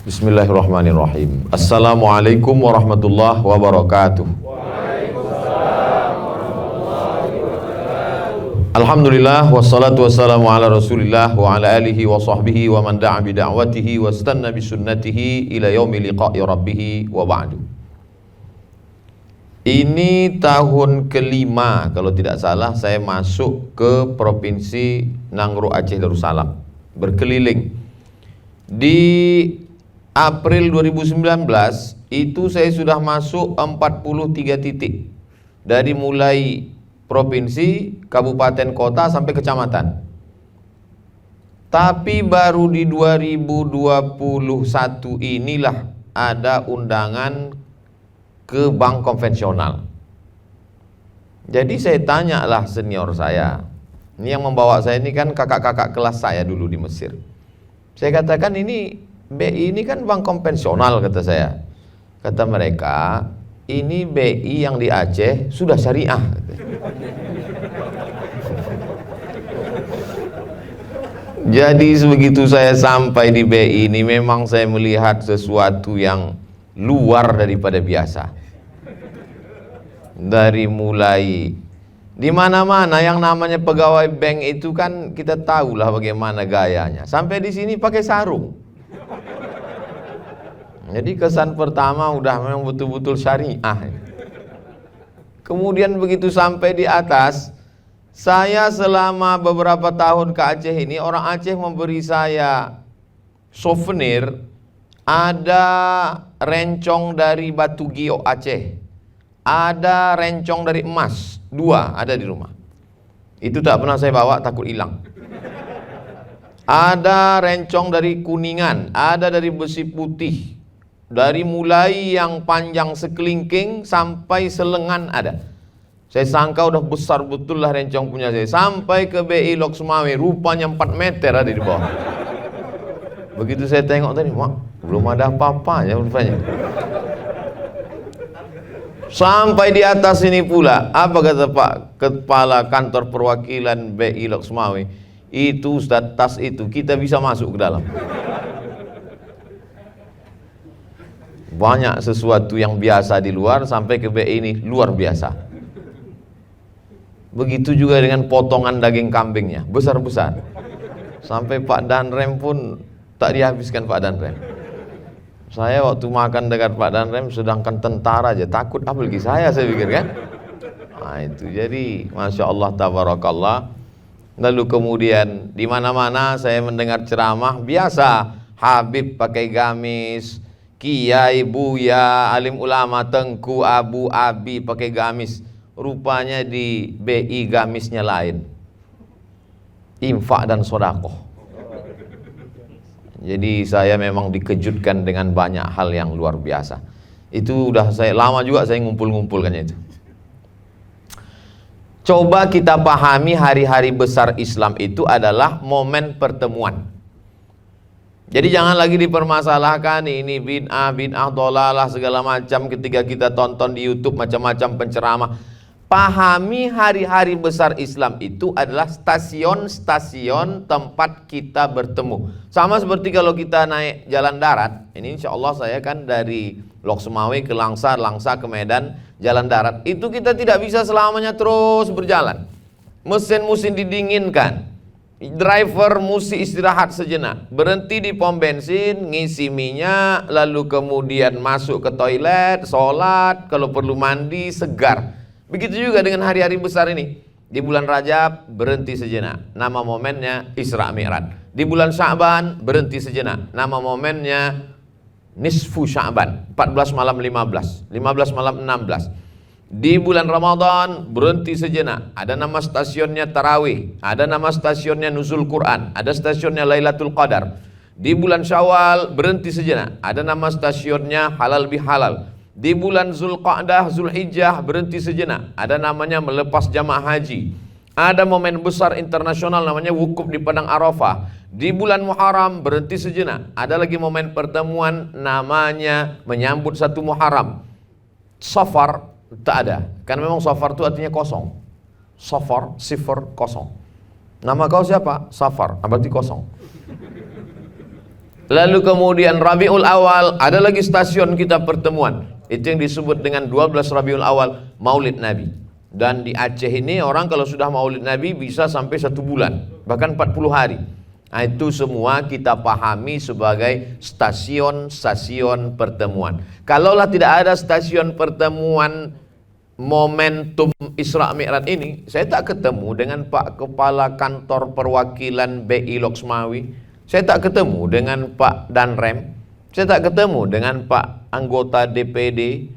Bismillahirrahmanirrahim. Assalamualaikum warahmatullahi wabarakatuh. Alhamdulillah wassalatu wassalamu ala Rasulillah wa ala alihi wa sahbihi wa man da'a bi da'watihi wa istanna bi sunnatihi ila yaumi liqa'i rabbih wa ba'du. Ini tahun kelima kalau tidak salah saya masuk ke Provinsi Nangro Aceh Darussalam, berkeliling. Di April 2019 itu saya sudah masuk 43 titik, dari mulai provinsi, kabupaten, kota sampai kecamatan. Tapi baru di 2021 inilah ada undangan ke bank konvensional. Jadi saya tanyalah senior saya, ini yang membawa saya ini kan kakak-kakak kelas saya dulu di Mesir. Saya katakan, ini BI ini kan bank konvensional, kata saya. Kata mereka, ini BI yang di Aceh sudah syariah. Jadi begitu saya sampai di BI ini, memang saya melihat sesuatu yang luar daripada biasa. Dari mulai di mana-mana yang namanya pegawai bank itu kan kita tahulah bagaimana gayanya. Sampai di sini pakai sarung. Jadi kesan pertama udah memang betul-betul syariah. Kemudian begitu sampai di atas, saya selama beberapa tahun ke Aceh ini, orang Aceh memberi saya souvenir, ada rencong dari batu giok Aceh, ada rencong dari emas, 2 ada di rumah. Itu tak pernah saya bawa, takut hilang. Ada rencong dari kuningan, ada dari besi putih. Dari mulai yang panjang sekelingking sampai selengan ada. Saya sangka udah besar betul lah rencong punya saya. Sampai ke BI Lok Sumawe, rupanya 4 meter ada di bawah. Begitu saya tengok tadi, wah, belum ada apa-apanya rupanya. Sampai di atas ini pula, apa kata Pak Kepala Kantor Perwakilan BI Lok Sumawe? Itu Ustaz, tas itu kita bisa masuk ke dalam. Banyak sesuatu yang biasa di luar, sampai ke BI ini luar biasa. Begitu juga dengan potongan daging kambingnya, besar-besar. Sampai Pak Danrem pun tak dihabiskan Pak Danrem. Saya waktu makan dekat Pak Danrem, sedangkan tentara aja takut, apalagi saya pikir kan. Nah itu, jadi Masya Allah tabarakallah. Lalu kemudian di mana-mana saya mendengar ceramah, biasa Habib pakai gamis, Kiai, Buya, alim ulama, Tengku, Abu, Abi pakai gamis. Rupanya di BI gamisnya lain, infak dan sodakoh. Jadi saya memang dikejutkan dengan banyak hal yang luar biasa. Itu udah saya lama juga saya ngumpul-ngumpulkannya itu. Coba kita pahami, hari-hari besar Islam itu adalah momen pertemuan. Jadi jangan lagi dipermasalahkan ini bid'ah, dolalah segala macam ketika kita tonton di YouTube macam-macam penceramah. Pahami hari-hari besar Islam itu adalah stasiun-stasiun tempat kita bertemu. Sama seperti kalau kita naik jalan darat. Ini insya Allah saya kan dari Lok Sumawe ke Langsa, Langsa ke Medan, jalan darat. Itu kita tidak bisa selamanya terus berjalan. Mesin mesti didinginkan. Driver mesti istirahat sejenak, berhenti di pom bensin, ngisi minyak, lalu kemudian masuk ke toilet, sholat, kalau perlu mandi, segar. Begitu juga dengan hari-hari besar ini. Di bulan Rajab berhenti sejenak, nama momennya Isra Mi'raj. Di bulan Sya'ban berhenti sejenak, nama momennya Nisfu Sya'ban, 14 malam 15, 15 malam 16. Di bulan Ramadan berhenti sejenak, ada nama stasiunnya Tarawih, ada nama stasiunnya Nuzul Quran, ada stasiunnya Lailatul Qadar. Di bulan Syawal berhenti sejenak, ada nama stasiunnya Halal Bihalal. Di bulan Zulqa'dah, Zulhijjah berhenti sejenak, ada namanya melepas jamaah haji. Ada momen besar internasional namanya wukuf di Padang Arafah. Di bulan Muharram berhenti sejenak, ada lagi momen pertemuan namanya menyambut 1 Muharram. Safar tak ada, karena memang Safar itu artinya kosong. Safar, sifar, kosong. Nama kau siapa? Safar, berarti kosong. Lalu kemudian Rabiul Awal, ada lagi stasiun kita pertemuan. Itu yang disebut dengan 12 Rabiul Awal, Maulid Nabi. Dan di Aceh ini orang kalau sudah Maulid Nabi bisa sampai 1 bulan, bahkan 40 hari. Nah, itu semua kita pahami sebagai stasiun-stasiun pertemuan. Kalaulah tidak ada stasiun pertemuan momentum Isra Mi'raj ini, saya tak ketemu dengan Pak Kepala Kantor Perwakilan BI Loksmawi, saya tak ketemu dengan Pak Danrem, saya tak ketemu dengan Pak anggota DPD.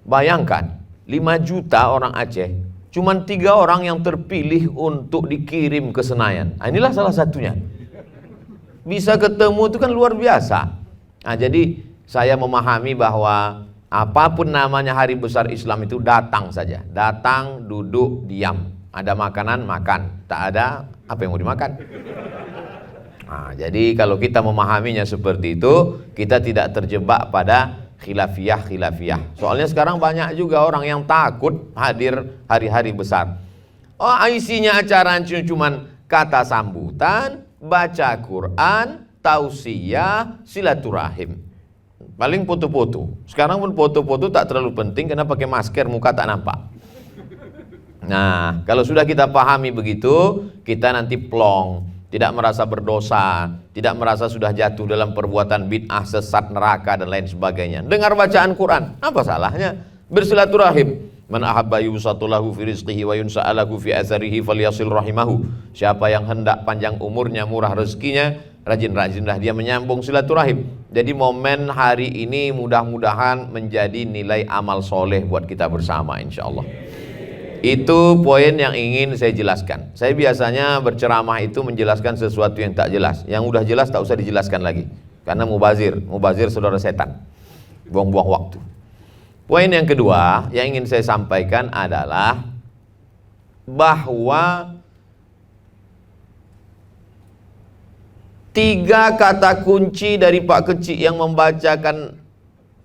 Bayangkan 5 juta orang Aceh, cuman 3 orang yang terpilih untuk dikirim ke Senayan. Nah, inilah salah satunya. Bisa ketemu itu kan luar biasa. Nah, jadi saya memahami bahwa apapun namanya hari besar Islam itu datang saja. Datang, duduk, diam. Ada makanan, makan. Tak ada, apa yang mau dimakan? Nah, jadi kalau kita memahaminya seperti itu, kita tidak terjebak pada khilafiyah. Soalnya sekarang banyak juga orang yang takut hadir hari-hari besar. Oh, isinya acara cuman kata sambutan, baca Quran, tausiah, silaturahim. Paling foto-foto. Sekarang pun foto-foto tak terlalu penting karena pakai masker, muka tak nampak. Nah, kalau sudah kita pahami begitu, kita nanti plong, tidak merasa berdosa, tidak merasa sudah jatuh dalam perbuatan bid'ah, sesat, neraka dan lain sebagainya. Dengar bacaan Quran, apa salahnya? Bersilaturahim. Man ahabba yusatulahu fi rizqihi wa yunsa'alahu fi atharihi falyasil rahimahu. Siapa yang hendak panjang umurnya, murah rezekinya, rajin-rajinlah dia menyambung silaturahim. Jadi momen hari ini mudah-mudahan menjadi nilai amal soleh buat kita bersama, insyaallah. Itu poin yang ingin saya jelaskan. Saya biasanya berceramah itu menjelaskan sesuatu yang tak jelas. Yang udah jelas tak usah dijelaskan lagi. Karena mubazir saudara setan. Buang-buang waktu. Poin yang kedua yang ingin saya sampaikan adalah bahwa 3 kata kunci dari Pak Kecik yang membacakan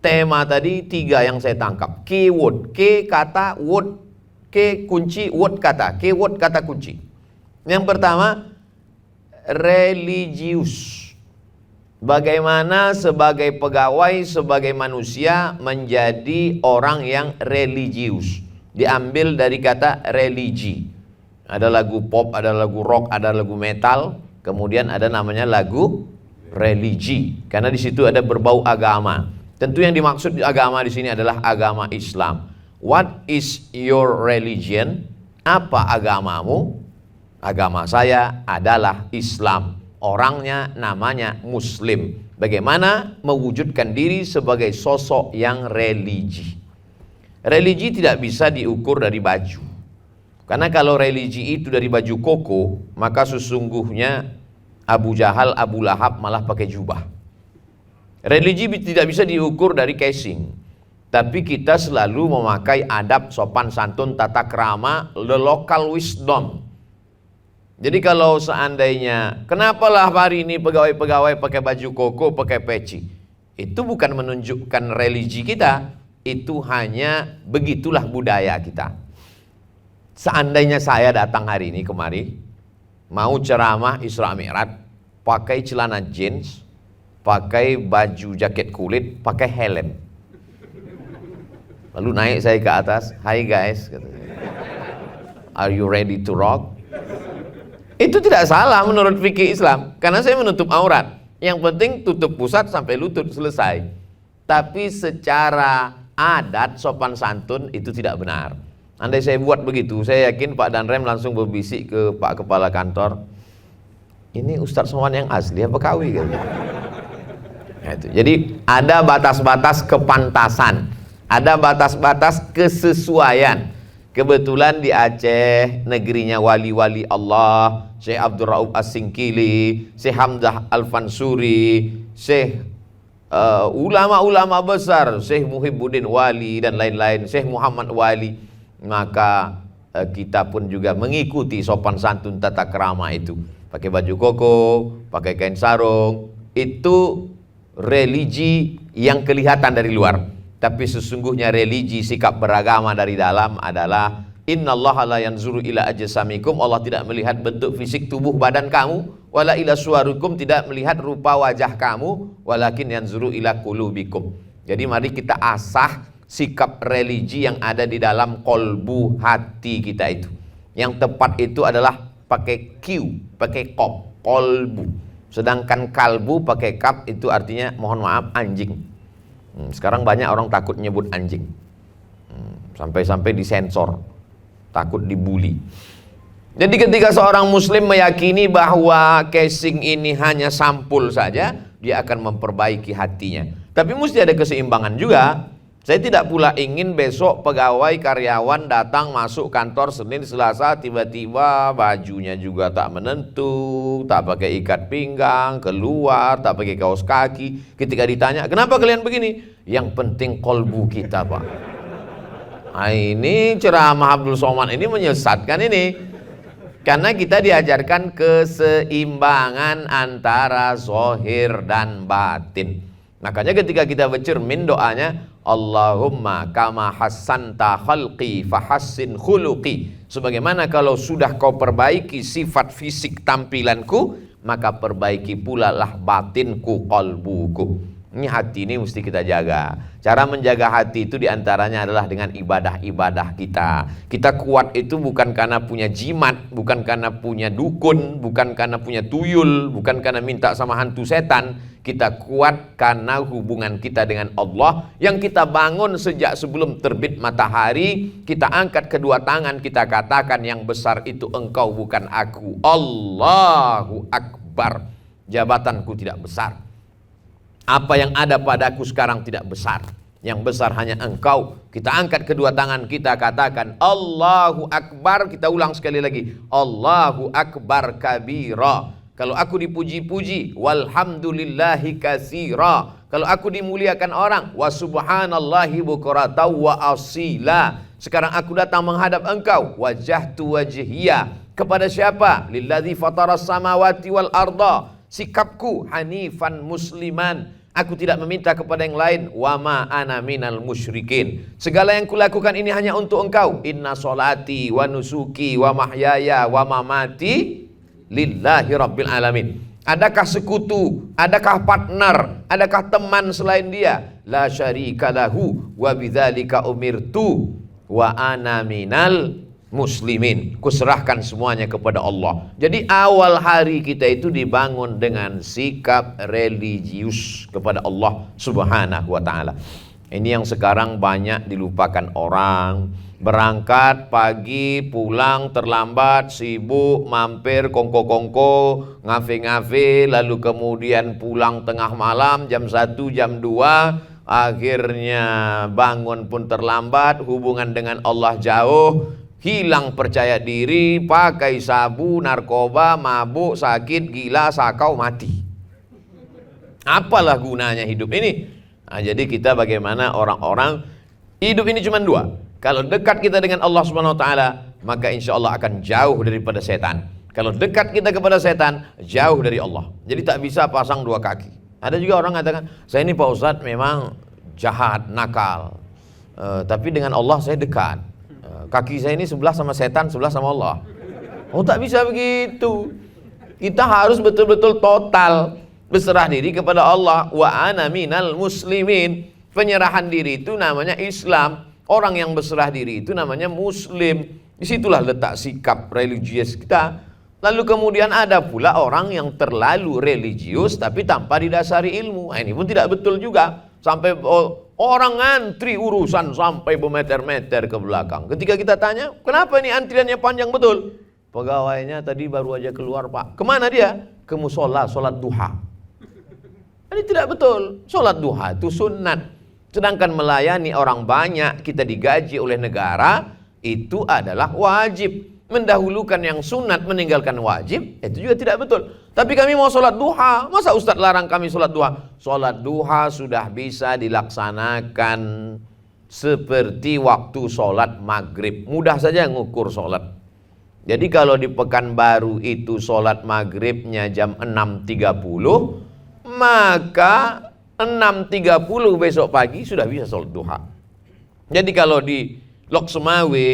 tema tadi, 3 yang saya tangkap. Keyword, K kata, word K kunci, word kata. Keyword kata kunci. Yang pertama, religius. Bagaimana sebagai pegawai, sebagai manusia menjadi orang yang religius. Diambil dari kata religi. Ada lagu pop, ada lagu rock, ada lagu metal, kemudian ada namanya lagu religi. Karena di situ ada berbau agama. Tentu yang dimaksud agama di sini adalah agama Islam. What is your religion? Apa agamamu? Agama saya adalah Islam. Orangnya namanya Muslim. Bagaimana mewujudkan diri sebagai sosok yang religi? Religi tidak bisa diukur dari baju. Karena kalau religi itu dari baju koko, maka sesungguhnya Abu Jahal, Abu Lahab malah pakai jubah. Religi tidak bisa diukur dari casing. Tapi kita selalu memakai adab, sopan santun, tata krama, the local wisdom. Jadi kalau seandainya, kenapalah hari ini pegawai-pegawai pakai baju koko, pakai peci? Itu bukan menunjukkan religi kita, itu hanya begitulah budaya kita. Seandainya saya datang hari ini kemari, mau ceramah Isra Mi'raj, pakai celana jeans, pakai baju jaket kulit, pakai helm. Lalu naik saya ke atas, "Hai guys," kata saya. "Are you ready to rock?" Itu tidak salah menurut fikih Islam, karena saya menutup aurat. Yang penting tutup pusat sampai lutut, selesai. Tapi secara adat sopan santun itu tidak benar. Andai saya buat begitu, saya yakin Pak Danrem langsung berbisik ke Pak Kepala Kantor, "Ini Ustadz Somad yang asli apa kawi?" Gitu. Ya, itu. Jadi ada batas-batas kepantasan. Ada batas-batas kesesuaian. Kebetulan di Aceh, negerinya wali-wali Allah, Syekh Abdul Rauf As-Singkili, Syekh Hamzah Al-Fansuri, Syekh ulama-ulama besar, Syekh Muhibbuddin Wali dan lain-lain, Syekh Muhammad Wali. Maka kita pun juga mengikuti sopan santun tata krama itu. Pakai baju koko, pakai kain sarung. Itu religi yang kelihatan dari luar. Tapi sesungguhnya religi sikap beragama dari dalam adalah Innallaha la yanzuru ila ajsamikum, Allah tidak melihat bentuk fisik tubuh badan kamu, wala ila suwarukum, tidak melihat rupa wajah kamu, walakin yanzuru ila qulubikum. Jadi mari kita asah sikap religi yang ada di dalam kolbu hati kita itu. Yang tepat itu adalah pakai Q, pakai kop, kolbu. Sedangkan kalbu pakai kap itu artinya mohon maaf anjing. Sekarang banyak orang takut nyebut anjing. Sampai-sampai disensor, takut dibully. Jadi ketika seorang muslim meyakini bahwa casing ini hanya sampul saja, dia akan memperbaiki hatinya. Tapi mesti ada keseimbangan juga. Saya tidak pula ingin besok pegawai karyawan datang masuk kantor Senin Selasa, tiba-tiba bajunya juga tak menentu, tak pakai ikat pinggang, keluar tak pakai kaos kaki. Ketika ditanya, kenapa kalian begini? Yang penting kolbu kita, Pak. Nah, ini ceramah Abdul Somad ini menyesatkan ini. Karena kita diajarkan keseimbangan antara zahir dan batin. Makanya ketika kita bercermin doanya, Allahumma kama hassanta khalqi fahassin khuluqi. Sebagaimana kalau sudah kau perbaiki sifat fisik tampilanku, maka perbaiki pula lah batinku, qalbuku. Ini hati ini mesti kita jaga. Cara menjaga hati itu diantaranya adalah dengan ibadah-ibadah kita. Kita kuat itu bukan karena punya jimat, bukan karena punya dukun, bukan karena punya tuyul, bukan karena minta sama hantu setan. Kita kuat karena hubungan kita dengan Allah yang kita bangun sejak sebelum terbit matahari. Kita angkat kedua tangan, kita katakan yang besar itu engkau bukan aku. Allahu Akbar. Jabatanku tidak besar. Apa yang ada padaku sekarang tidak besar. Yang besar hanya engkau. Kita angkat kedua tangan, kita katakan Allahu Akbar. Kita ulang sekali lagi, Allahu Akbar kabira. Kalau aku dipuji-puji, walhamdulillahi katsira. Kalau aku dimuliakan orang, wa subhanallahi bukratan wa asila. Sekarang aku datang menghadap engkau, wajahtu wajhiya. Kepada siapa? Lilladzi fataras samawati wal arda. Sikapku hanifan musliman. Aku tidak meminta kepada yang lain. Wa ma ana minal musyrikin. Segala yang kulakukan ini hanya untuk engkau. Inna solati wa nusuki wa mahyaya wa mamati lillahi rabbil alamin. Adakah sekutu, adakah partner, adakah teman selain dia? La syarika lahu wa bidzalika umirtu wa ana minal muslimin. Kuserahkan semuanya kepada Allah. Jadi awal hari kita itu dibangun dengan sikap religius kepada Allah Subhanahu wa ta'ala. Ini yang sekarang banyak dilupakan orang. Berangkat pagi, pulang terlambat, sibuk, mampir, kongko-kongko, ngafe-ngafe, lalu kemudian pulang tengah malam, jam 1, jam 2, akhirnya bangun pun terlambat, hubungan dengan Allah jauh, hilang percaya diri, pakai sabu, narkoba, mabuk, sakit, gila, sakau, mati. Apalah gunanya hidup ini? Nah, jadi kita bagaimana orang-orang, hidup ini cuma dua. Kalau dekat kita dengan Allah Subhanahu wa ta'ala, maka insya Allah akan jauh daripada setan. Kalau dekat kita kepada setan, jauh dari Allah. Jadi tak bisa pasang dua kaki. Ada juga orang mengatakan, saya ini Pak Ustadz memang jahat, nakal, tapi dengan Allah saya dekat. Kaki saya ini sebelah sama setan, sebelah sama Allah. Oh, tak bisa begitu. Kita harus betul-betul total berserah diri kepada Allah. Wa ana minal muslimin. Penyerahan diri itu namanya Islam. Orang yang berserah diri itu namanya muslim. Disitulah letak sikap religius kita. Lalu kemudian ada pula orang yang terlalu religius tapi tanpa didasari ilmu. Nah, ini pun tidak betul juga. Sampai orang ngantri urusan sampai bermeter-meter ke belakang. Ketika kita tanya, kenapa ini antriannya panjang betul? Pegawainya tadi baru aja keluar, Pak. Kemana dia? Ke musola, sholat duha. Ini tidak betul. Sholat duha itu sunnat. Sedangkan melayani orang banyak, kita digaji oleh negara, itu adalah wajib. Mendahulukan yang sunat, meninggalkan wajib, itu juga tidak betul. Tapi kami mau sholat duha, masa Ustadz larang kami sholat duha? Sholat duha sudah bisa dilaksanakan seperti waktu sholat maghrib. Mudah saja ngukur sholat. Jadi kalau di Pekanbaru itu sholat maghribnya jam 6.30, maka 6.30 besok pagi sudah bisa sholat duha. Jadi kalau di Lok Semawe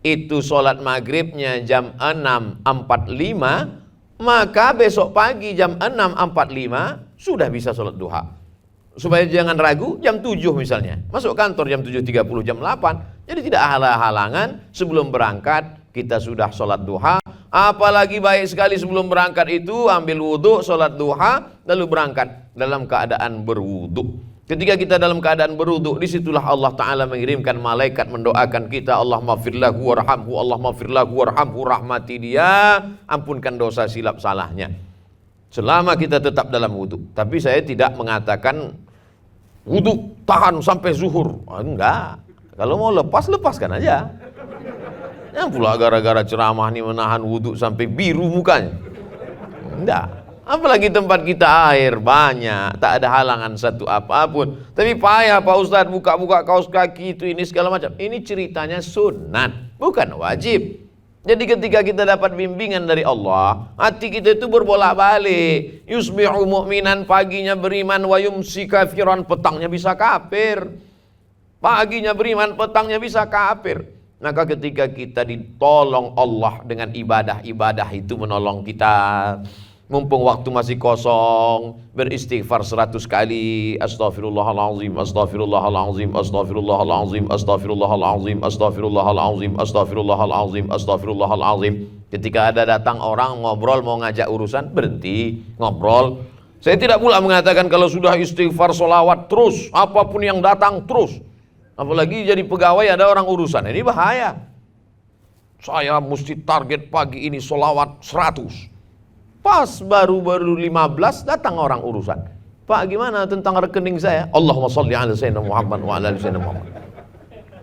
itu sholat maghribnya jam 6.45, maka besok pagi jam 6.45 sudah bisa sholat duha. Supaya jangan ragu, jam 7 misalnya, masuk kantor jam 7.30, jam 8. Jadi tidak ada halangan sebelum berangkat kita sudah sholat duha. Apalagi baik sekali sebelum berangkat itu ambil wudhu, sholat duha, lalu berangkat dalam keadaan berwudhu. Ketika kita dalam keadaan berwudhu, disitulah Allah Ta'ala mengirimkan malaikat mendoakan kita, Allahumma firlahu warhamhu, Allahumma firlahu warhamhu, rahmati dia, ampunkan dosa silap salahnya. Selama kita tetap dalam wudhu. Tapi saya tidak mengatakan wudhu tahan sampai zuhur. Enggak. Kalau mau lepas, lepaskan aja. Yang pula gara-gara ceramah ini menahan wudhu sampai biru mukanya. Enggak. Apalagi tempat kita air banyak, tak ada halangan satu apapun. Tapi payah Pak Ustadz buka-buka kaos kaki itu ini segala macam. Ini ceritanya sunat, bukan wajib. Jadi ketika kita dapat bimbingan dari Allah, hati kita itu berbolak-balik. Yusbihu mu'minan, paginya beriman, wa yumsi kafiran, petangnya bisa kafir. Paginya beriman, petangnya bisa kafir. Maka ketika kita ditolong Allah dengan ibadah-ibadah itu menolong kita. Mumpung waktu masih kosong, beristighfar 100 kali. Astaghfirullahalazim, astaghfirullahalazim, astaghfirullahalazim, astaghfirullahalazim, astaghfirullahalazim, astaghfirullahalazim, astaghfirullahalazim. Ketika ada datang orang ngobrol mau ngajak urusan, berhenti ngobrol. Saya tidak pula mengatakan kalau sudah istighfar solawat terus, apapun yang datang terus. Apalagi jadi pegawai ada orang urusan, ini bahaya. Saya mesti target pagi ini solawat 100. Pas baru 15 datang orang urusan. Pak, gimana tentang rekening saya? Allahumma sholli ala sayyidina Muhammad wa ala ali sayyidina Muhammad.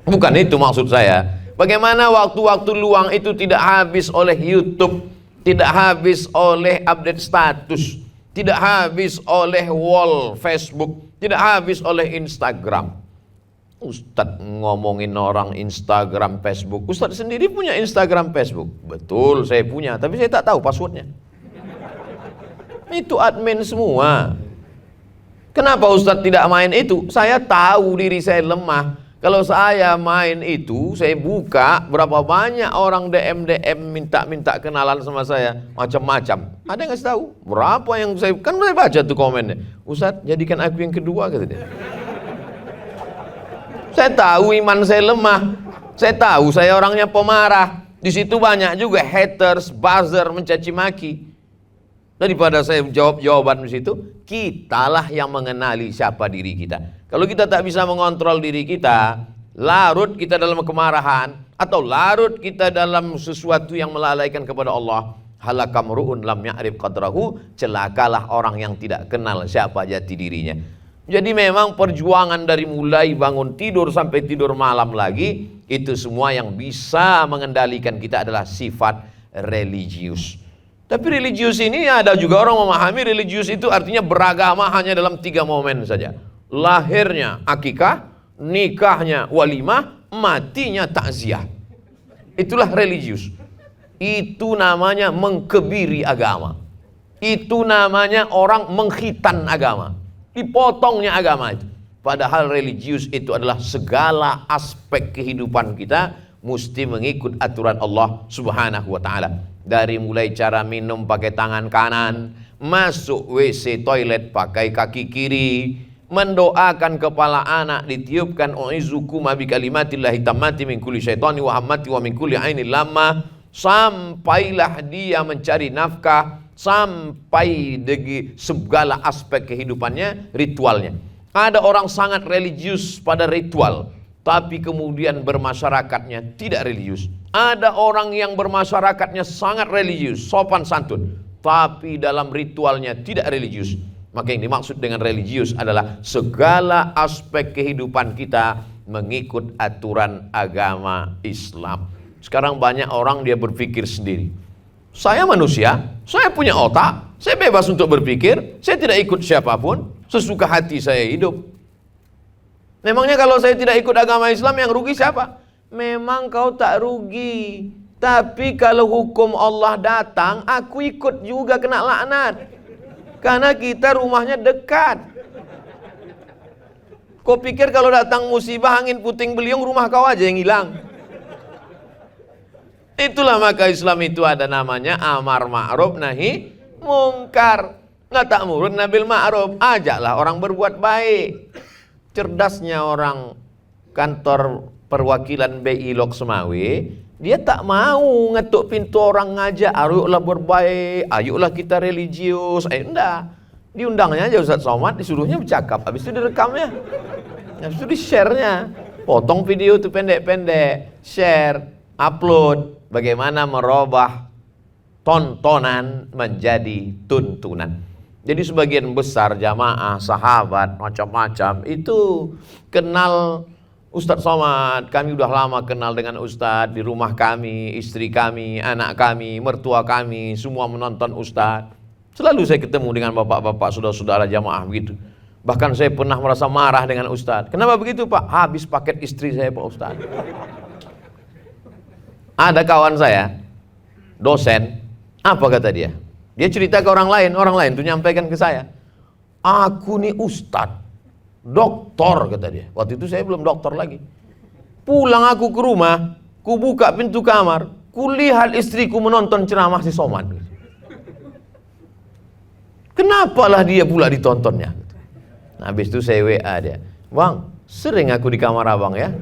Bukan itu maksud saya. Bagaimana waktu-waktu luang itu tidak habis oleh YouTube, tidak habis oleh update status, tidak habis oleh wall Facebook, tidak habis oleh Instagram. Ustadz ngomongin orang Instagram, Facebook. Ustadz sendiri punya Instagram, Facebook? Betul, saya punya, tapi saya tak tahu passwordnya. Itu admin semua. Kenapa Ustadz tidak main itu? Saya tahu diri saya lemah. Kalau saya main itu, saya buka, berapa banyak orang DM minta kenalan sama saya, macam-macam. Ada yang ngasih tahu? Berapa yang saya baca tuh komennya. Ustadz, jadikan aku yang kedua, kata dia. Saya tahu iman saya lemah. Saya tahu saya orangnya pemarah. Di situ banyak juga haters, buzzer, mencaci maki. Daripada saya jawab jawaban di situ, kitalah yang mengenali siapa diri kita. Kalau kita tak bisa mengontrol diri kita, larut kita dalam kemarahan, atau larut kita dalam sesuatu yang melalaikan kepada Allah, halakamru'un lam ya'rif qadrahu, celakalah orang yang tidak kenal siapa jati dirinya. Jadi memang perjuangan dari mulai bangun tidur sampai tidur malam lagi, itu semua yang bisa mengendalikan kita adalah sifat religius. Tapi religius ini ada juga orang memahami religius itu artinya beragama hanya dalam 3 momen saja. Lahirnya akikah, nikahnya walimah, matinya takziah. Itulah religius. Itu namanya mengkebiri agama. Itu namanya orang mengkhitan agama. Dipotongnya agama itu. Padahal religius itu adalah segala aspek kehidupan kita mesti mengikut aturan Allah Subhanahu wa ta'ala. Dari mulai cara minum pakai tangan kanan, masuk WC toilet pakai kaki kiri, mendoakan kepala anak ditiupkan u'izukuma bi kalimatillahi tammati min kulli syaitani wa hammati wa min kulli ainil lamma, sampailah dia mencari nafkah, sampai dari segala aspek kehidupannya, ritualnya. Ada orang sangat religius pada ritual, tapi kemudian bermasyarakatnya tidak religius. Ada orang yang bermasyarakatnya sangat religius, sopan santun, tapi dalam ritualnya tidak religius. Maka yang dimaksud dengan religius adalah segala aspek kehidupan kita mengikut aturan agama Islam. Sekarang banyak orang dia berpikir sendiri. Saya manusia, saya punya otak, saya bebas untuk berpikir, saya tidak ikut siapapun, sesuka hati saya hidup. Memangnya kalau saya tidak ikut agama Islam yang rugi siapa? Memang kau tak rugi. Tapi kalau hukum Allah datang, aku ikut juga kena laknat. Karena kita rumahnya dekat. Kau pikir kalau datang musibah angin puting beliung rumah kau aja yang hilang? Itulah maka Islam itu ada namanya amar ma'ruf nahi mungkar. Nggak ta'murun nabil ma'ruf, ajaklah orang berbuat baik. Cerdasnya orang kantor perwakilan BI Lok Semawe, dia tak mau ngetuk pintu orang ngajak, ayolah berbaik, ayolah kita religius. Enggak. Diundangnya aja Ustaz Somad, disuruhnya bercakap, habis itu direkamnya, habis itu di-share-nya, potong video itu pendek-pendek, share, upload. Bagaimana merubah tontonan menjadi tuntunan. Jadi sebagian besar jamaah, sahabat, macam-macam itu kenal Ustadz Somad. Kami udah lama kenal dengan Ustadz. Di rumah kami, istri kami, anak kami, mertua kami, semua menonton Ustadz. Selalu saya ketemu dengan bapak-bapak, saudara-saudara jamaah begitu. Bahkan saya pernah merasa marah dengan Ustadz. Kenapa begitu Pak? Habis paket istri saya Pak Ustadz. Ada kawan saya, dosen, apa kata dia? Dia cerita ke orang lain tuh nyampaikan ke saya. Aku nih Ustadz, doktor kata dia. Waktu itu saya belum doktor lagi. Pulang aku ke rumah, ku buka pintu kamar, ku lihat istriku menonton ceramah si Somad. Kenapalah dia pula ditontonnya? Nah, habis itu saya WA dia, Bang, sering aku di kamar abang ya.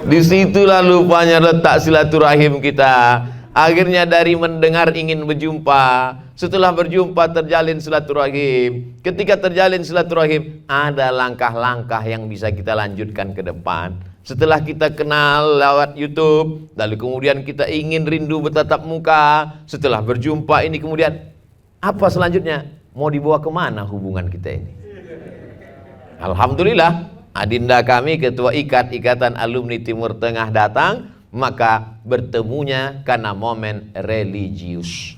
Disitulah lupanya letak silaturahim kita. Akhirnya dari mendengar ingin berjumpa, setelah berjumpa terjalin silaturahim. Ketika terjalin silaturahim, ada langkah-langkah yang bisa kita lanjutkan ke depan. Setelah kita kenal lewat YouTube, lalu kemudian kita ingin rindu bertatap muka. Setelah berjumpa ini kemudian apa selanjutnya? Mau dibawa kemana hubungan kita ini? Alhamdulillah, adinda kami ketua Ikatan Alumni Timur Tengah datang, maka bertemunya karena momen religius.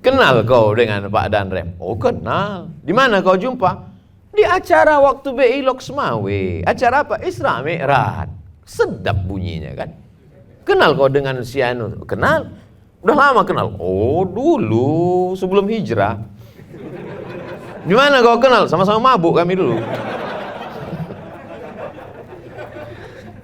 Kenal kau dengan Pak Danrem? Oh kenal. Di mana kau jumpa? Di acara waktu BI Lok Semawe. Acara apa? Isra Mi'raj. Sedap bunyinya kan. Kenal kau dengan si Anu? Kenal. Udah lama kenal. Oh dulu sebelum hijrah. Di mana kau kenal? Sama-sama mabuk kami dulu.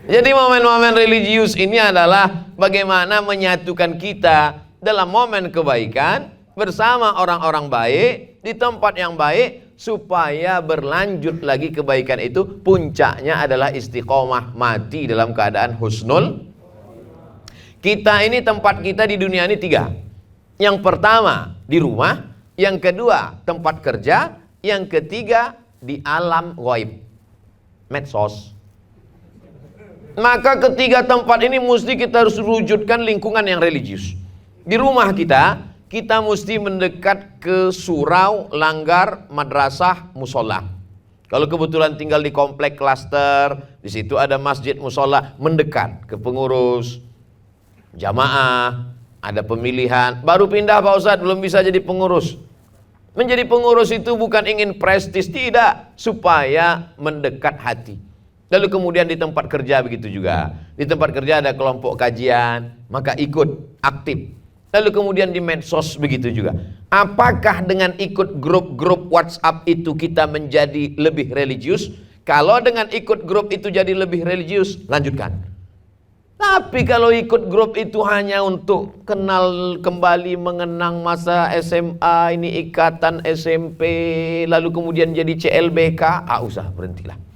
Jadi momen-momen religius ini adalah bagaimana menyatukan kita dalam momen kebaikan bersama orang-orang baik di tempat yang baik supaya berlanjut lagi kebaikan itu. Puncaknya adalah istiqomah, mati dalam keadaan husnul. Kita ini tempat kita di dunia ini 3. Yang pertama di rumah, yang kedua tempat kerja, yang ketiga di alam ghaib, medsos. Maka ketiga tempat ini mesti kita harus wujudkan lingkungan yang religius. Di rumah kita mesti mendekat ke surau, langgar, madrasah, musola. Kalau kebetulan tinggal di komplek klaster, di situ ada masjid, musola, mendekat ke pengurus, jamaah, ada pemilihan. Baru pindah Pak Ustadz, belum bisa jadi pengurus. Menjadi pengurus itu bukan ingin prestis, tidak, supaya mendekat hati. Lalu kemudian di tempat kerja begitu juga. Di tempat kerja ada kelompok kajian, maka ikut aktif. Lalu kemudian di medsos begitu juga. Apakah dengan ikut grup-grup WhatsApp itu kita menjadi lebih religius? Kalau dengan ikut grup itu jadi lebih religius, lanjutkan. Tapi kalau ikut grup itu hanya untuk kenal kembali, mengenang masa SMA, ini ikatan SMP, lalu kemudian jadi CLBK, usah, berhentilah.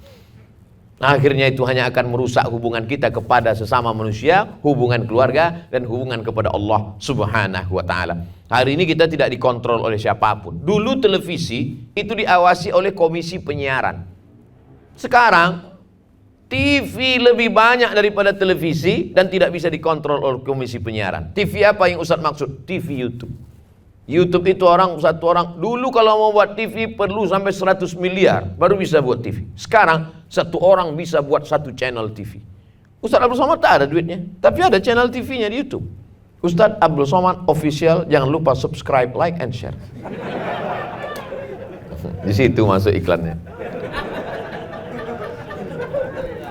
Akhirnya itu hanya akan merusak hubungan kita kepada sesama manusia, hubungan keluarga, dan hubungan kepada Allah Subhanahu wa ta'ala. Hari ini kita tidak dikontrol oleh siapapun. Dulu televisi itu diawasi oleh komisi penyiaran. Sekarang TV lebih banyak daripada televisi dan tidak bisa dikontrol oleh komisi penyiaran. TV apa yang Ustaz maksud? TV YouTube. YouTube itu satu orang dulu kalau mau buat TV perlu sampai 100 miliar baru bisa buat TV. Sekarang satu orang bisa buat satu channel TV. Ustaz Abdul Somad tak ada duitnya, tapi ada channel TV-nya di YouTube. Ustaz Abdul Somad Official, jangan lupa subscribe, like, and share. Di situ masuk iklannya.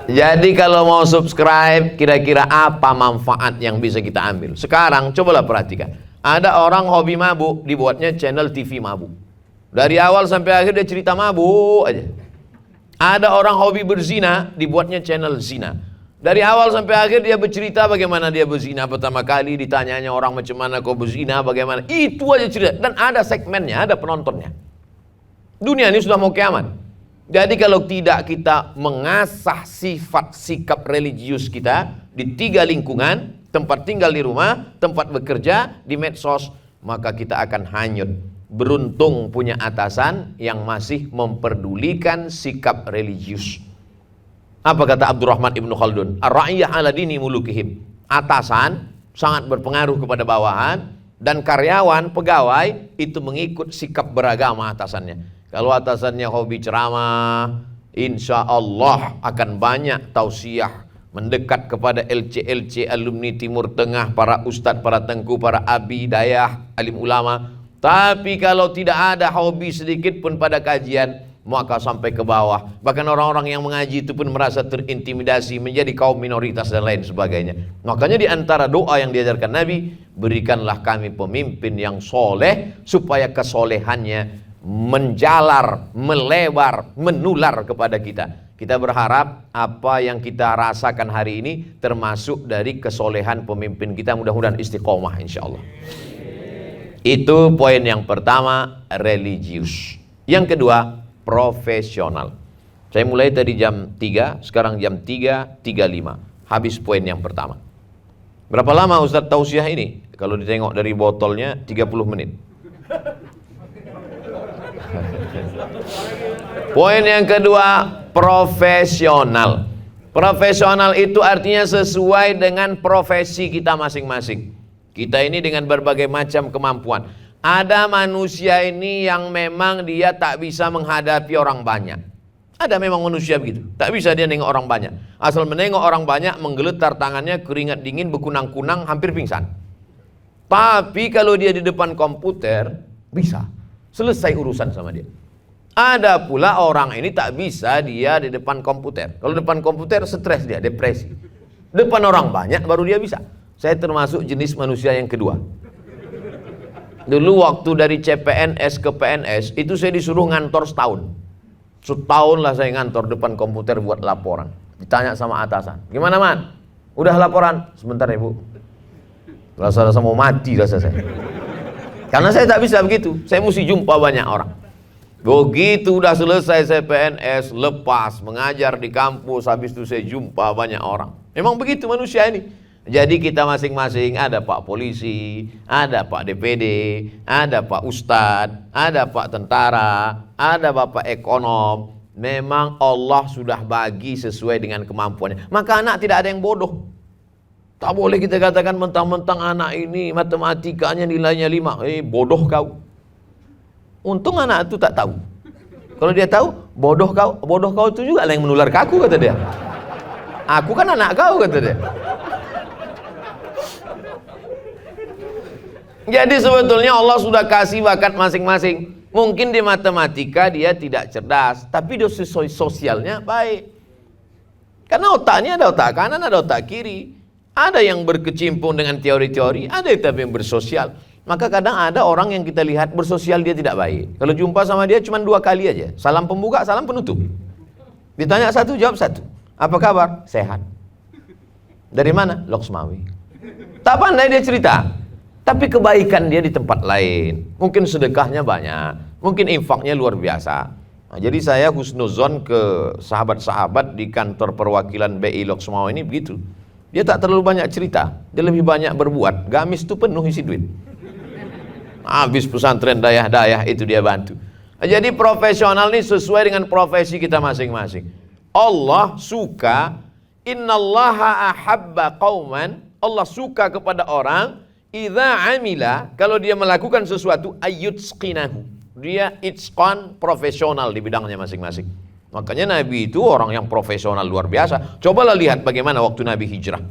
Jadi kalau mau subscribe, kira-kira apa manfaat yang bisa kita ambil? Sekarang cobalah perhatikan. Ada orang hobi mabuk, dibuatnya channel TV mabuk. Dari awal sampai akhir dia cerita mabuk aja. Ada orang hobi berzina, dibuatnya channel zina. Dari awal sampai akhir dia bercerita bagaimana dia berzina pertama kali, ditanyanya orang macam mana kau berzina, bagaimana. Itu aja cerita. Dan ada segmennya, ada penontonnya. Dunia ini sudah mau kiamat. Jadi kalau tidak kita mengasah sifat sikap religius kita di 3 lingkungan, tempat tinggal di rumah, tempat bekerja, di medsos, maka kita akan hanyut. Beruntung punya atasan yang masih memperdulikan sikap religius. Apa kata Abdurrahman Ibnu Khaldun? Ar-ra'iyah ala dini mulukihim. Atasan sangat berpengaruh kepada bawahan, dan karyawan, pegawai itu mengikut sikap beragama atasannya. Kalau atasannya hobi ceramah, insya Allah akan banyak tausiah mendekat kepada LC alumni Timur Tengah, para ustadz, para tengku, para abi, dayah, alim ulama. Tapi kalau tidak ada hobi sedikit pun pada kajian, maka sampai ke bawah. Bahkan orang-orang yang mengaji itu pun merasa terintimidasi, menjadi kaum minoritas dan lain sebagainya. Makanya di antara doa yang diajarkan Nabi, berikanlah kami pemimpin yang soleh, supaya kesolehannya menjalar, melebar, menular kepada kita. Kita berharap apa yang kita rasakan hari ini termasuk dari kesolehan pemimpin kita. Mudah-mudahan istiqomah insya Allah. Itu poin yang pertama, religius. Yang kedua, profesional. Saya mulai tadi jam 3, sekarang jam 3.35. Habis poin yang pertama. Berapa lama Ustadz tausiah ini? Kalau ditengok dari botolnya 30 menit. Poin yang kedua, profesional. Profesional itu artinya sesuai dengan profesi kita masing-masing. Kita ini dengan berbagai macam kemampuan. Ada manusia ini yang memang dia tak bisa menghadapi orang banyak. Ada memang manusia begitu, tak bisa dia nengok orang banyak. Asal menengok orang banyak, menggeletar tangannya, keringat dingin, berkunang-kunang, hampir pingsan. Tapi kalau dia di depan komputer, bisa. Selesai urusan sama dia. Ada pula orang ini tak bisa dia di depan komputer. Kalau depan komputer stres dia, depresi. Depan orang banyak baru dia bisa. Saya termasuk jenis manusia yang kedua. Dulu waktu dari CPNS ke PNS, itu saya disuruh ngantor setahun. Setahun lah saya ngantor depan komputer buat laporan. Ditanya sama atasan, gimana man? Udah laporan? Sebentar ya bu. Rasa-rasa mau mati rasa saya. Karena saya tak bisa begitu, saya mesti jumpa banyak orang. Begitu udah selesai saya PNS, lepas mengajar di kampus, habis itu saya jumpa banyak orang. Memang begitu manusia ini. Jadi kita masing-masing, ada Pak Polisi, ada Pak DPD, ada Pak Ustadz, ada Pak Tentara, ada Bapak Ekonom. Memang Allah sudah bagi sesuai dengan kemampuannya. Maka anak tidak ada yang bodoh. Tak boleh kita katakan mentang-mentang anak ini matematikanya nilainya 5. Bodoh kau. Untung anak itu tak tahu. Kalau dia tahu, bodoh kau itu juga yang menular ke aku, kata dia. Aku kan anak kau, kata dia. Jadi sebetulnya Allah sudah kasih bakat masing-masing. Mungkin di matematika dia tidak cerdas, tapi di sosialnya baik. Karena otaknya ada otak kanan, ada otak kiri. Ada yang berkecimpung dengan teori-teori, ada yang bersosial. Maka kadang ada orang yang kita lihat bersosial dia tidak baik. Kalau jumpa sama dia cuma 2 kali aja. Salam pembuka, salam penutup. Ditanya satu, jawab satu. Apa kabar? Sehat. Dari mana? Loksmawi. Tak pandai dia cerita. Tapi kebaikan dia di tempat lain. Mungkin sedekahnya banyak, mungkin infaknya luar biasa. Nah, jadi saya husnuzon ke sahabat-sahabat di kantor perwakilan BI Loksmawe ini begitu. Dia tak terlalu banyak cerita, dia lebih banyak berbuat. Gamis itu penuh isi duit. Habis pesantren dayah-dayah itu dia bantu. Nah, jadi profesional ini sesuai dengan profesi kita masing-masing. Allah suka, innallaha ahabba qauman, Allah suka kepada orang idza amila, kalau dia melakukan sesuatu ayyutsqinahu, dia itqan, profesional di bidangnya masing-masing. Makanya Nabi itu orang yang profesional luar biasa. Cobalah lihat bagaimana waktu Nabi hijrah.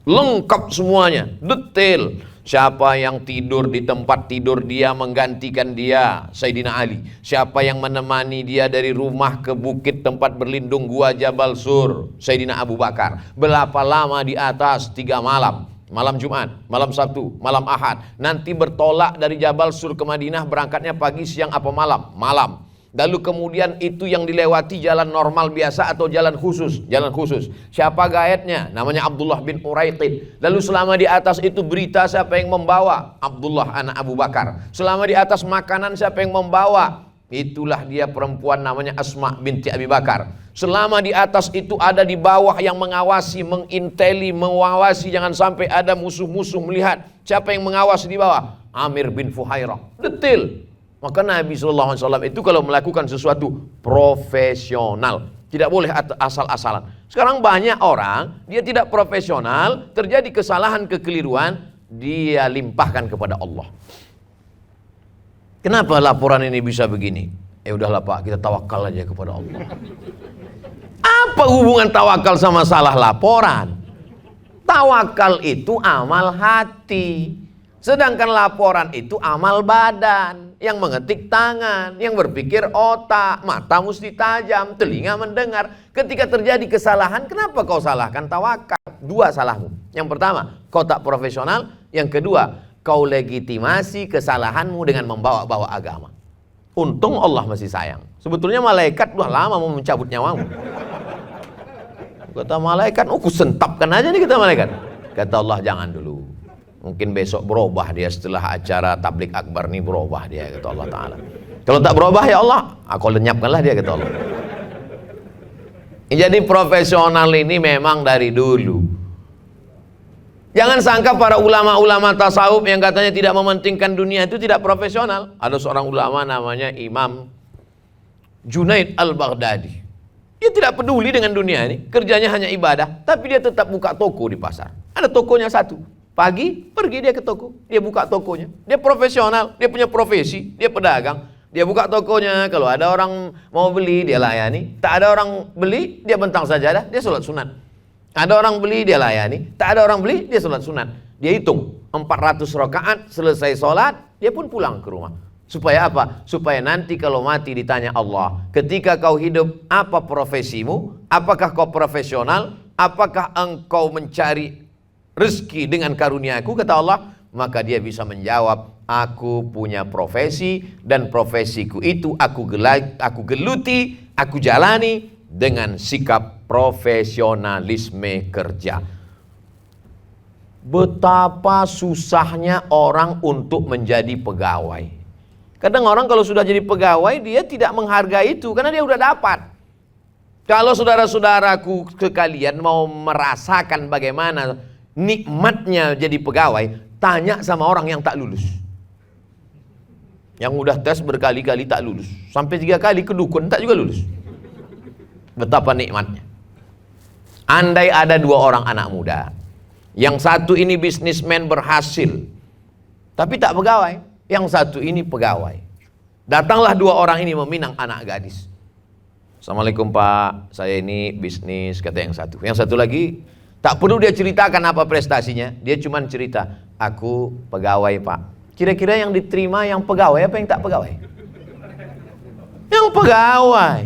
Lengkap semuanya, detail. Siapa yang tidur di tempat tidur dia menggantikan dia, Sayyidina Ali. Siapa yang menemani dia dari rumah ke bukit tempat berlindung gua Jabal Sur, Sayyidina Abu Bakar. Berapa lama di atas? 3 malam. Malam Jumat, malam Sabtu, malam Ahad. Nanti bertolak dari Jabal Sur ke Madinah, berangkatnya pagi, siang, apa malam? Malam. Lalu kemudian itu yang dilewati jalan normal biasa atau jalan khusus? Jalan khusus. Siapa gaetnya? Namanya Abdullah bin Uraiqid. Lalu selama di atas itu berita siapa yang membawa? Abdullah anak Abu Bakar. Selama di atas makanan siapa yang membawa? Itulah dia perempuan namanya Asma binti Abi Bakar. Selama di atas itu ada di bawah yang mengawasi, menginteli, mengawasi jangan sampai ada musuh-musuh melihat. Siapa yang mengawasi di bawah? Amir bin Fuhairah. Detail. Maka Nabi SAW itu kalau melakukan sesuatu profesional, tidak boleh asal-asalan. Sekarang banyak orang, dia tidak profesional, terjadi kesalahan, kekeliruan, dia limpahkan kepada Allah. Kenapa laporan ini bisa begini? Udahlah Pak, kita tawakal aja kepada Allah. Apa hubungan tawakal sama salah laporan? Tawakal itu amal hati. Sedangkan laporan itu amal badan. Yang mengetik tangan, yang berpikir otak, mata mesti tajam, telinga mendengar. Ketika terjadi kesalahan, kenapa kau salahkan tawakal? Dua salahmu. Yang pertama, kau tak profesional. Yang kedua, kau legitimasi kesalahanmu dengan membawa-bawa agama. Untung Allah masih sayang. Sebetulnya malaikat udah lama mau mencabut nyawamu. Kata malaikat, kusentapkan aja nih kata malaikat. Kata Allah, jangan dulu. Mungkin besok berubah dia setelah acara tablik akbar nih, berubah dia kata Allah Ta'ala. Kalau tak berubah ya Allah, aku lenyapkanlah dia kata Allah. Jadi profesional ini memang dari dulu. Jangan sangka para ulama-ulama tasawuf yang katanya tidak mementingkan dunia itu tidak profesional. Ada seorang ulama namanya Imam Junaid al-Baghdadi. Dia tidak peduli dengan dunia ini, kerjanya hanya ibadah, tapi dia tetap buka toko di pasar. Ada tokonya satu. Pagi pergi dia ke toko, dia buka tokonya. Dia profesional, dia punya profesi, dia pedagang. Dia buka tokonya, kalau ada orang mau beli dia layani. Tak ada orang beli, dia bentang sajadah, dia sholat sunat. Ada orang beli dia layani, tak ada orang beli dia sholat sunat. Dia hitung 400 rakaat, selesai sholat dia pun pulang ke rumah. Supaya apa? Supaya nanti kalau mati ditanya Allah, ketika kau hidup apa profesimu? Apakah kau profesional? Apakah engkau mencari rezeki dengan karuniaku, kata Allah, maka dia bisa menjawab, aku punya profesi dan profesiku itu aku geluti, aku jalani dengan sikap profesionalisme kerja. Betapa susahnya orang untuk menjadi pegawai. Kadang orang kalau sudah jadi pegawai dia tidak menghargai itu karena dia udah dapat. Kalau saudara-saudaraku sekalian mau merasakan bagaimana nikmatnya jadi pegawai, tanya sama orang yang tak lulus. Yang udah tes berkali-kali tak lulus. Sampai 3 kali ke dukun tak juga lulus. Betapa nikmatnya. Andai ada 2 orang anak muda. Yang satu ini bisnismen berhasil, tapi tak pegawai. Yang satu ini pegawai. Datanglah 2 orang ini meminang anak gadis. Assalamualaikum Pak, saya ini bisnis, kata yang satu. Yang satu lagi, tak perlu dia ceritakan apa prestasinya, dia cuma cerita, aku pegawai Pak. Kira-kira yang diterima yang pegawai apa yang tak pegawai? Yang pegawai.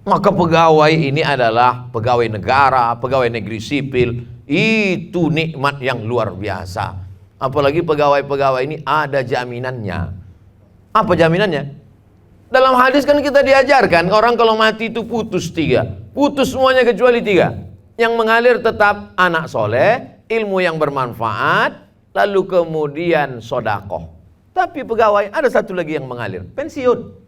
Maka pegawai ini adalah pegawai negara, pegawai negeri sipil. Itu nikmat yang luar biasa. Apalagi pegawai-pegawai ini ada jaminannya. Apa jaminannya? Dalam hadis kan kita diajarkan, orang kalau mati itu putus 3. Putus semuanya kecuali 3. Yang mengalir tetap anak soleh, ilmu yang bermanfaat, lalu kemudian sodakoh. Tapi pegawai ada satu lagi yang mengalir, pensiun.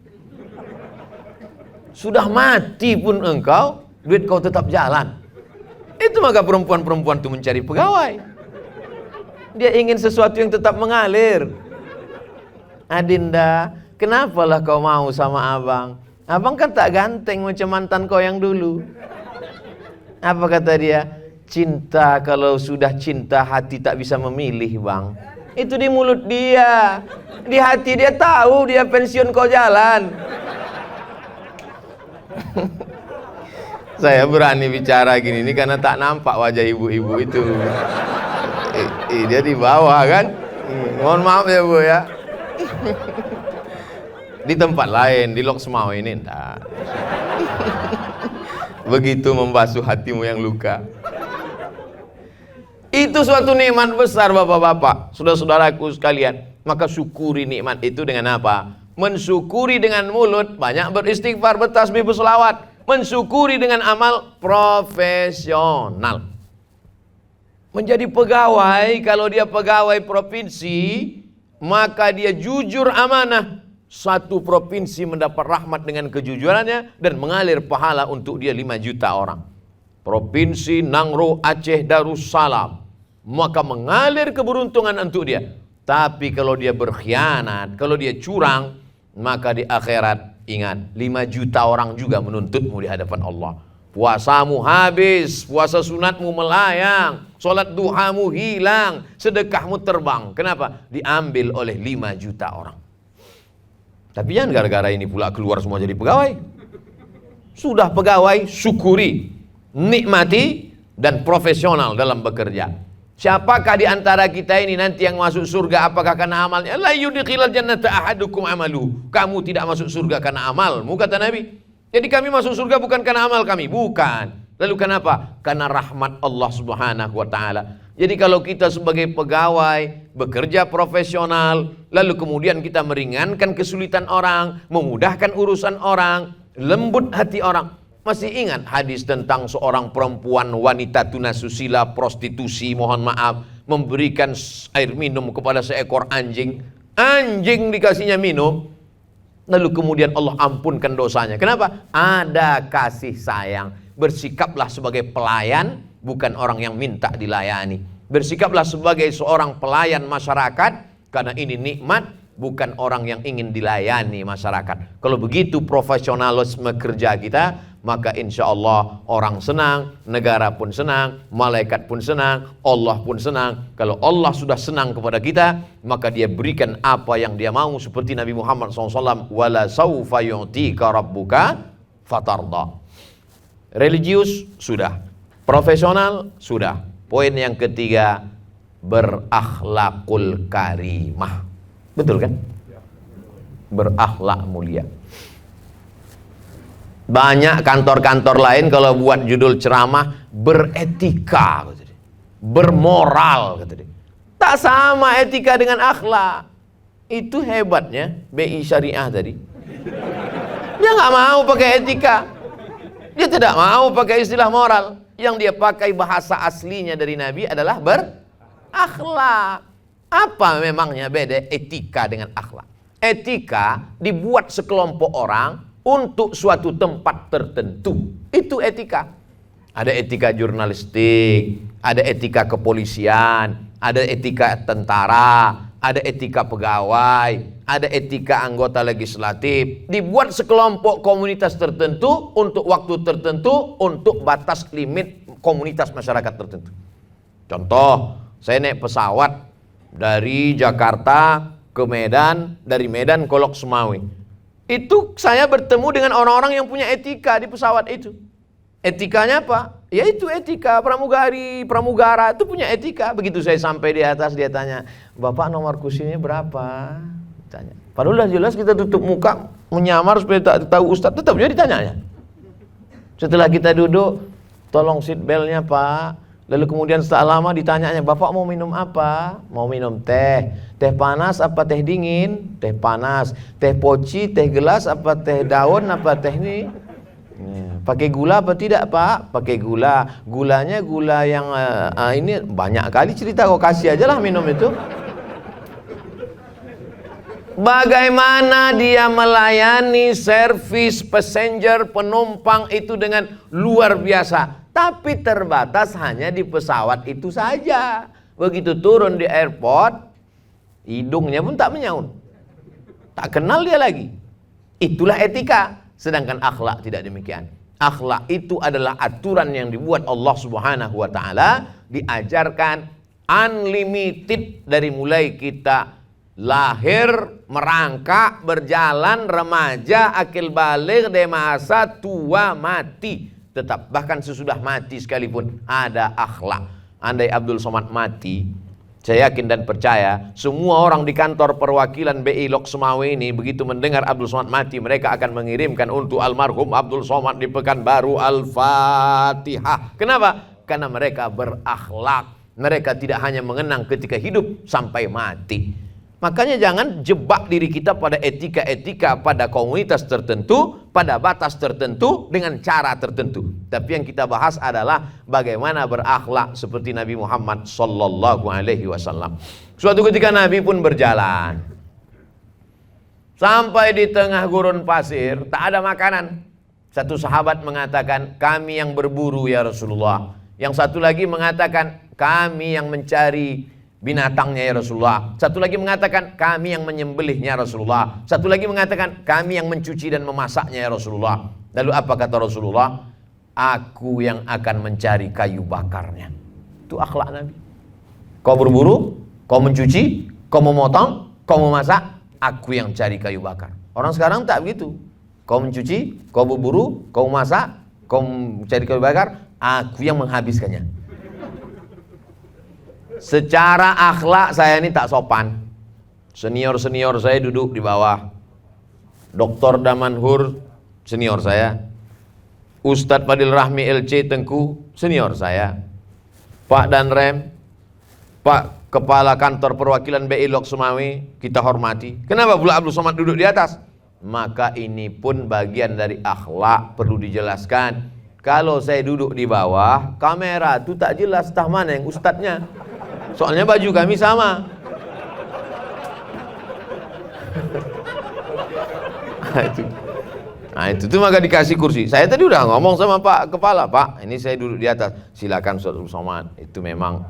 Sudah mati pun engkau, duit kau tetap jalan. Itu maka perempuan-perempuan itu mencari pegawai. Dia ingin sesuatu yang tetap mengalir. Adinda, kenapalah kau mau sama abang? Abang kan tak ganteng macam mantan kau yang dulu. Apa kata dia? Cinta, kalau sudah cinta hati tak bisa memilih bang. Itu di mulut dia. Di hati dia tahu dia pensiun kau jalan. Saya berani bicara gini ini karena tak nampak wajah ibu-ibu itu. Dia di bawah kan. Mohon maaf ya Bu ya. Di tempat lain, di Lok Semau ini enggak. Begitu membasuh hatimu yang luka. Itu suatu nikmat besar bapak-bapak, saudara-saudaraku sekalian. Maka syukuri nikmat itu dengan apa? Mensyukuri dengan mulut, banyak beristighfar, bertasbih, berselawat. Mensyukuri dengan amal profesional. Menjadi pegawai, kalau dia pegawai provinsi, maka dia jujur amanah. Satu provinsi mendapat rahmat dengan kejujurannya dan mengalir pahala untuk dia 5 juta orang. Provinsi Nangro, Aceh, Darussalam, maka mengalir keberuntungan untuk dia. Tapi kalau dia berkhianat, kalau dia curang, maka di akhirat ingat 5 juta orang juga menuntutmu di hadapan Allah. Puasamu habis, puasa sunatmu melayang, sholat duhamu hilang, sedekahmu terbang. Kenapa? Diambil oleh 5 juta orang. Tapi jangan gara-gara ini pula keluar semua jadi pegawai. Sudah pegawai, syukuri, nikmati, dan profesional dalam bekerja. Siapakah di antara kita ini nanti yang masuk surga apakah karena amalnya? La yudkhilal jannata ahadukum amalu. Kamu tidak masuk surga karena amalmu, kata Nabi. Jadi kami masuk surga bukan karena amal kami, bukan. Lalu kenapa? Karena rahmat Allah Subhanahu wa taala. Jadi kalau kita sebagai pegawai bekerja profesional, lalu kemudian kita meringankan kesulitan orang, memudahkan urusan orang, lembut hati orang. Masih ingat hadis tentang seorang perempuan wanita tunasusila, prostitusi, mohon maaf, memberikan air minum kepada seekor anjing. Anjing dikasihnya minum, lalu kemudian Allah ampunkan dosanya. Kenapa? Ada kasih sayang. Bersikaplah sebagai pelayan, bukan orang yang minta dilayani. Bersikaplah sebagai seorang pelayan masyarakat, karena ini nikmat, bukan orang yang ingin dilayani masyarakat. Kalau begitu profesionalisme kerja kita, maka insya Allah orang senang, negara pun senang, malaikat pun senang, Allah pun senang. Kalau Allah sudah senang kepada kita, maka dia berikan apa yang dia mau, seperti Nabi Muhammad SAW, wala sawfa yu'tika rabbuka fatarda. Religius sudah, profesional sudah. Poin yang ketiga, berakhlakul karimah. Betul kan? Berakhlak mulia. Banyak kantor-kantor lain kalau buat judul ceramah beretika, bermoral, tak sama etika dengan akhlak. Itu hebatnya BI Syariah tadi. Dia nggak mau pakai etika, dia tidak mau pakai istilah moral. Yang dia pakai bahasa aslinya dari Nabi adalah berakhlak. Apa memangnya beda etika dengan akhlak? Etika dibuat sekelompok orang untuk suatu tempat tertentu. Itu etika. Ada etika jurnalistik, ada etika kepolisian, ada etika tentara, ada etika pegawai, ada etika anggota legislatif. Dibuat sekelompok komunitas tertentu untuk waktu tertentu, untuk batas limit komunitas masyarakat tertentu. Contoh, saya naik pesawat dari Jakarta ke Medan, dari Medan ke Lok Sumawi. Itu saya bertemu dengan orang-orang yang punya etika di pesawat itu. Etikanya apa? Yaitu etika pramugari, pramugara itu punya etika. Begitu saya sampai di atas, dia tanya, "Bapak nomor kursinya berapa?" Tanya. Padahal udah jelas kita tutup muka, menyamar supaya tak tahu Ustadz, tetap juga ditanyanya. Setelah kita duduk, "Tolong seat beltnya Pak." Lalu kemudian setelah lama ditanyanya, "Bapak mau minum apa?" "Mau minum teh. Teh panas apa teh dingin?" "Teh panas." "Teh poci, teh gelas apa teh daun apa teh ini?" "Pakai gula apa tidak Pak?" "Pakai gula." "Gulanya gula yang ini banyak kali cerita, kok kasih aja lah minum itu." Bagaimana dia melayani servis passenger, penumpang itu dengan luar biasa. Tapi terbatas hanya di pesawat itu saja. Begitu turun di airport, hidungnya pun tak menyaut, tak kenal dia lagi. Itulah etika. Sedangkan akhlak tidak demikian. Akhlak itu adalah aturan yang dibuat Allah Subhanahu wa taala, diajarkan unlimited dari mulai kita lahir, merangkak, berjalan, remaja, akil baligh, dewasa, tua, mati. Tetap bahkan sesudah mati sekalipun ada akhlak. Andai Abdul Somad mati, saya yakin dan percaya semua orang di kantor perwakilan BI Lok Sumawi ini begitu mendengar Abdul Somad mati, mereka akan mengirimkan untuk almarhum Abdul Somad di Pekanbaru Al-Fatihah. Kenapa? Karena mereka berakhlak. Mereka tidak hanya mengenang ketika hidup sampai mati. Makanya jangan jebak diri kita pada etika-etika, pada komunitas tertentu, pada batas tertentu, dengan cara tertentu. Tapi yang kita bahas adalah bagaimana berakhlak seperti Nabi Muhammad sallallahu alaihi wasallam. Suatu ketika Nabi pun berjalan. Sampai di tengah gurun pasir, tak ada makanan. Satu sahabat mengatakan, kami yang berburu ya Rasulullah. Yang satu lagi mengatakan, kami yang mencari binatangnya ya Rasulullah. Satu lagi mengatakan, kami yang menyembelihnya Rasulullah. Satu lagi mengatakan, kami yang mencuci dan memasaknya ya Rasulullah. Lalu apa kata Rasulullah? Aku yang akan mencari kayu bakarnya. Itu akhlak Nabi. Kau berburu, kau mencuci, kau memotong, kau memasak, aku yang cari kayu bakar. Orang sekarang tak begitu. Kau mencuci, kau berburu, kau memasak, kau mencari kayu bakar, aku yang menghabiskannya. Secara akhlak saya ini tak sopan. Senior-senior saya duduk di bawah. Dr. Damanhur senior saya. Ustadz Fadil Rahmi LC Tengku senior saya. Pak Danrem, Pak Kepala Kantor Perwakilan BI Lok Sumawi, kita hormati. Kenapa pula Abdul Somad duduk di atas? Maka ini pun bagian dari akhlak, perlu dijelaskan. Kalau saya duduk di bawah, kamera itu tak jelas entah mana yang ustadznya. Soalnya baju kami sama. Nah itu tuh maka dikasih kursi. Saya tadi udah ngomong sama Pak Kepala, Pak, ini saya duduk di atas. Silakan Ustaz Somad. Itu memang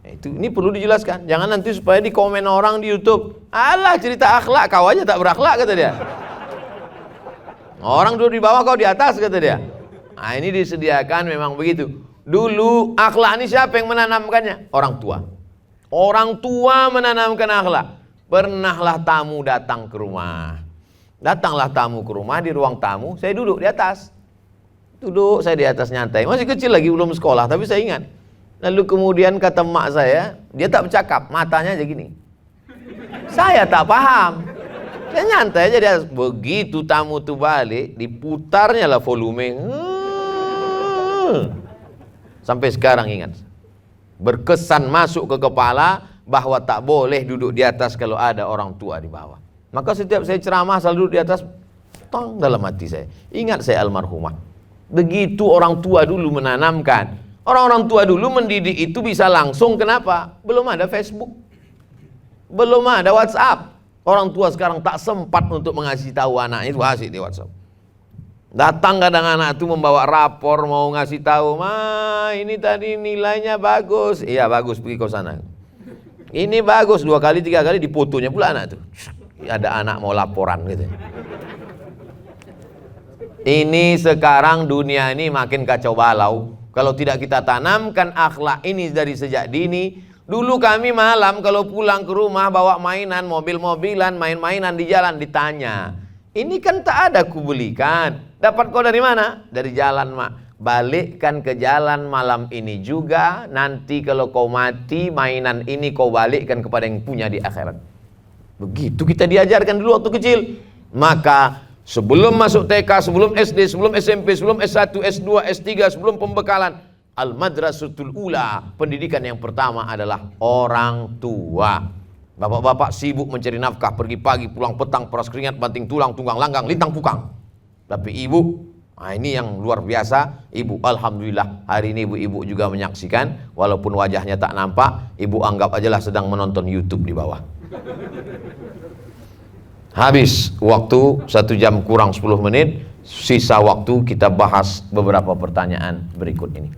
itu ini perlu dijelaskan. Jangan nanti supaya di komen orang di YouTube. Alah cerita akhlak, kau aja tak berakhlak kata dia. Orang duduk di bawah, kau di atas kata dia. Nah ini disediakan memang begitu. Dulu akhlak ini siapa yang menanamkannya? Orang tua. Orang tua menanamkan akhlak. Pernahlah tamu datang ke rumah. Datanglah tamu ke rumah, di ruang tamu saya duduk di atas. Duduk saya di atas nyantai. Masih kecil lagi, belum sekolah, tapi saya ingat. Lalu kemudian kata mak saya, dia tak bercakap, matanya aja gini. Saya tak paham. Saya nyantai aja di atas. Begitu tamu itu balik, diputarnya lah volume. Sampai sekarang ingat. Berkesan masuk ke kepala bahwa tak boleh duduk di atas kalau ada orang tua di bawah. Maka setiap saya ceramah selalu duduk di atas, tong dalam hati saya. Ingat saya almarhumah. Begitu orang tua dulu menanamkan. Orang-orang tua dulu mendidik itu bisa langsung, kenapa? Belum ada Facebook. Belum ada WhatsApp. Orang tua sekarang tak sempat untuk mengasih tahu anaknya itu asik di WhatsApp. Datang kadang anak itu membawa rapor mau ngasih tahu, "Ma, ini tadi nilainya bagus." Iya, bagus, pergi ke sana. Ini bagus, 2 kali 3 kali difotonya pula anak itu. Ada anak mau laporan gitu. Ini sekarang dunia ini makin kacau balau. Kalau tidak kita tanamkan akhlak ini dari sejak dini. Dulu kami malam kalau pulang ke rumah bawa mainan, mobil-mobilan, main-mainan di jalan, ditanya, "Ini kan tak ada kubelikan. Dapat kau dari mana?" "Dari jalan, Mak." "Balikkan ke jalan malam ini juga. Nanti kalau kau mati, mainan ini kau balikkan kepada yang punya di akhirat." Begitu kita diajarkan dulu waktu kecil. Maka sebelum masuk TK, sebelum SD, sebelum SMP, sebelum S1, S2, S3, sebelum pembekalan, Al-Madrasatul Ula, pendidikan yang pertama adalah orang tua. Bapak-bapak sibuk mencari nafkah, pergi pagi, pulang petang, peras keringat, banting tulang, tunggang langgang, lintang pukang. Tapi ibu, nah ini yang luar biasa, ibu, alhamdulillah hari ini ibu-ibu juga menyaksikan, walaupun wajahnya tak nampak, ibu anggap ajalah sedang menonton YouTube di bawah. Habis waktu 1 jam kurang 10 menit, sisa waktu kita bahas beberapa pertanyaan berikut ini.